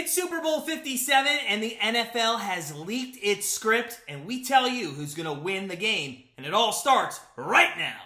It's Super Bowl 57, and the NFL has leaked its script, and we tell you who's going to win the game, and it all starts right now.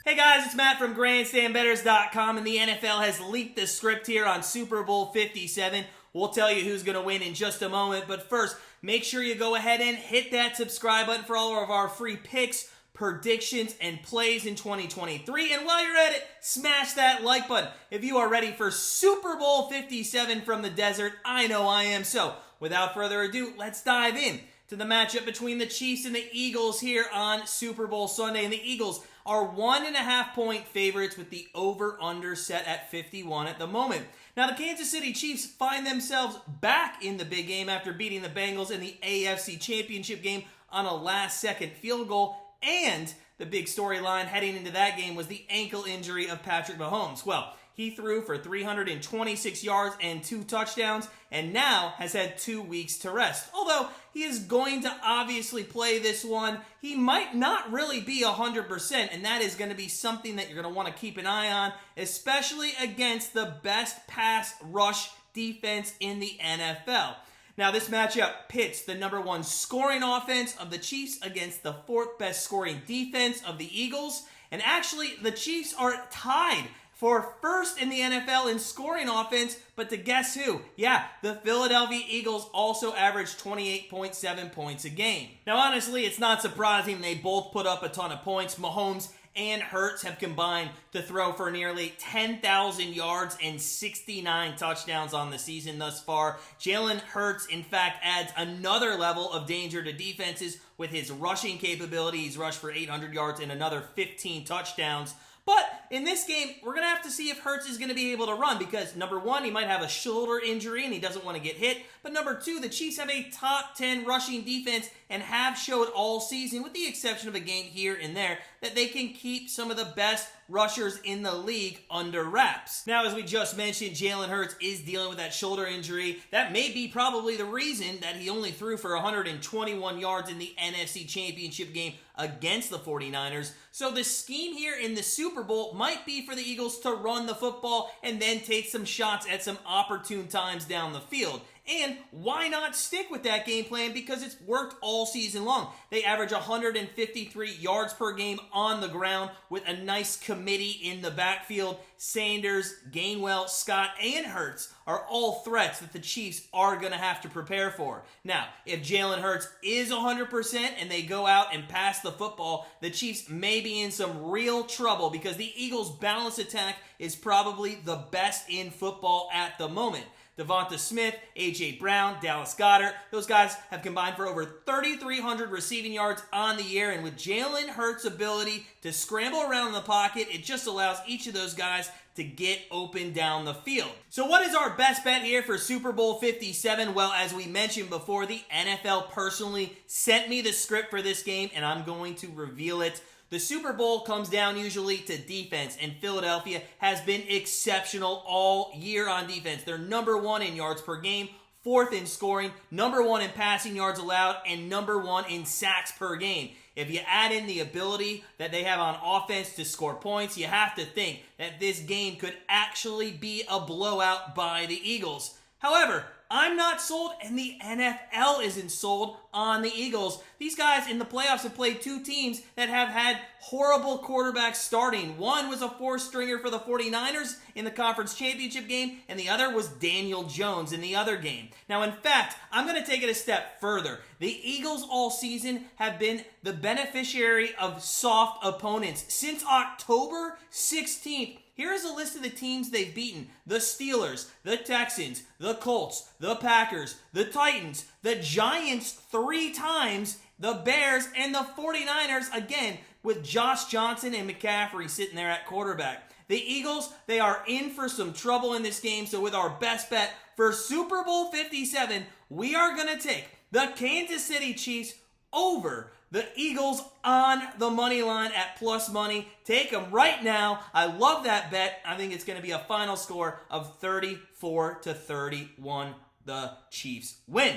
Hey guys, it's Matt from Grandstand, Bettors.com, and the NFL has leaked the script here on Super Bowl 57. We'll tell you who's going to win in just a moment, but first, make sure you go ahead and hit that subscribe button for all of our free picks, predictions, and plays in 2023. And while you're at it, smash that like button. If you are ready for Super Bowl 57 from the desert, I know I am. So, without further ado, let's dive in to the matchup between the Chiefs and the Eagles here on Super Bowl Sunday. And the Eagles are 1.5-point favorites with the over-under set at 51 at the moment. Now, the Kansas City Chiefs find themselves back in the big game after beating the Bengals in the AFC Championship game on a last-second field goal. And the big storyline heading into that game was the ankle injury of Patrick Mahomes. Well, he threw for 326 yards and 2 touchdowns, and now has had 2 weeks to rest. Although he is going to obviously play this one, he might not really be 100%, and that is going to be something that you're going to want to keep an eye on, especially against the best pass rush defense in the NFL. Now, this matchup pits the number 1 scoring offense of the Chiefs against the 4th best scoring defense of the Eagles. And actually, the Chiefs are tied for first in the NFL in scoring offense, but to guess who? Yeah, the Philadelphia Eagles also average 28.7 points a game. Now, honestly, it's not surprising they both put up a ton of points. Mahomes and Hurts have combined to throw for nearly 10,000 yards and 69 touchdowns on the season thus far. Jalen Hurts, in fact, adds another level of danger to defenses with his rushing capability. He's rushed for 800 yards and another 15 touchdowns. But in this game, we're going to have to see if Hurts is going to be able to run because, number 1, he might have a shoulder injury and he doesn't want to get hit. But number 2, the Chiefs have a top 10 rushing defense and have showed all season, with the exception of a game here and there, that they can keep some of the best rushers in the league under wraps. Now, as we just mentioned, Jalen Hurts is dealing with that shoulder injury. That may be probably the reason that he only threw for 121 yards in the NFC Championship game against the 49ers. So the scheme here in the Super Bowl might be for the Eagles to run the football and then take some shots at some opportune times down the field. And why not stick with that game plan? Because it's worked all season long. They average 153 yards per game on the ground with a nice committee in the backfield. Sanders, Gainwell, Scott, and Hurts are all threats that the Chiefs are going to have to prepare for. Now, if Jalen Hurts is 100% and they go out and pass the football, the Chiefs may be in some real trouble because the Eagles' balanced attack is probably the best in football at the moment. Devonta Smith, A.J. Brown, Dallas Goedert, those guys have combined for over 3,300 receiving yards on the year, and with Jalen Hurts' ability to scramble around in the pocket, it just allows each of those guys to get open down the field. So what is our best bet here for Super Bowl 57? Well, as we mentioned before, the NFL personally sent me the script for this game, and I'm going to reveal it. The Super Bowl comes down usually to defense, and Philadelphia has been exceptional all year on defense. They're number 1 in yards per game, 4th in scoring, number 1 in passing yards allowed, and number 1 in sacks per game. If you add in the ability that they have on offense to score points, you have to think that this game could actually be a blowout by the Eagles. However, I'm not sold, and the NFL isn't sold on the Eagles. These guys in the playoffs have played 2 teams that have had horrible quarterbacks starting. One was a 4-stringer for the 49ers in the conference championship game, and the other was Daniel Jones in the other game. Now, in fact, I'm going to take it a step further. The Eagles all season have been the beneficiary of soft opponents. Since October 16th, here is a list of the teams they've beaten: the Steelers, the Texans, the Colts, the Packers, the Titans, the Giants 3 times, the Bears, and the 49ers, again, with Josh Johnson and McCaffrey sitting there at quarterback. The Eagles, they are in for some trouble in this game, so with our best bet for Super Bowl 57, we are going to take the Kansas City Chiefs over the Eagles on the money line at plus money. Take them right now. I love that bet. I think it's going to be a final score of 34-31. The Chiefs win.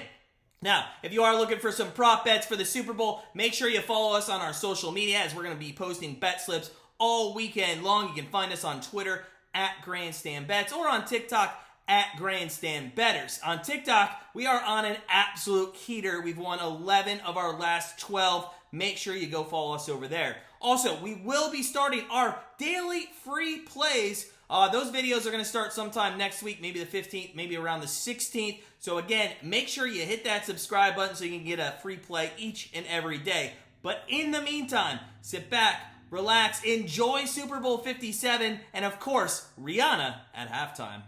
Now, if you are looking for some prop bets for the Super Bowl, make sure you follow us on our social media as we're going to be posting bet slips all weekend long. You can find us on Twitter at Grandstand Bets or on TikTok at Grandstand Bettors. On TikTok, we are on an absolute heater. We've won 11 of our last 12. Make sure you go follow us over there. Also, we will be starting our daily free plays. Those videos are going to start sometime next week, maybe the 15th, maybe around the 16th. So again, make sure you hit that subscribe button so you can get a free play each and every day. But in the meantime, sit back, relax, enjoy Super Bowl 57, and of course, Rihanna at halftime.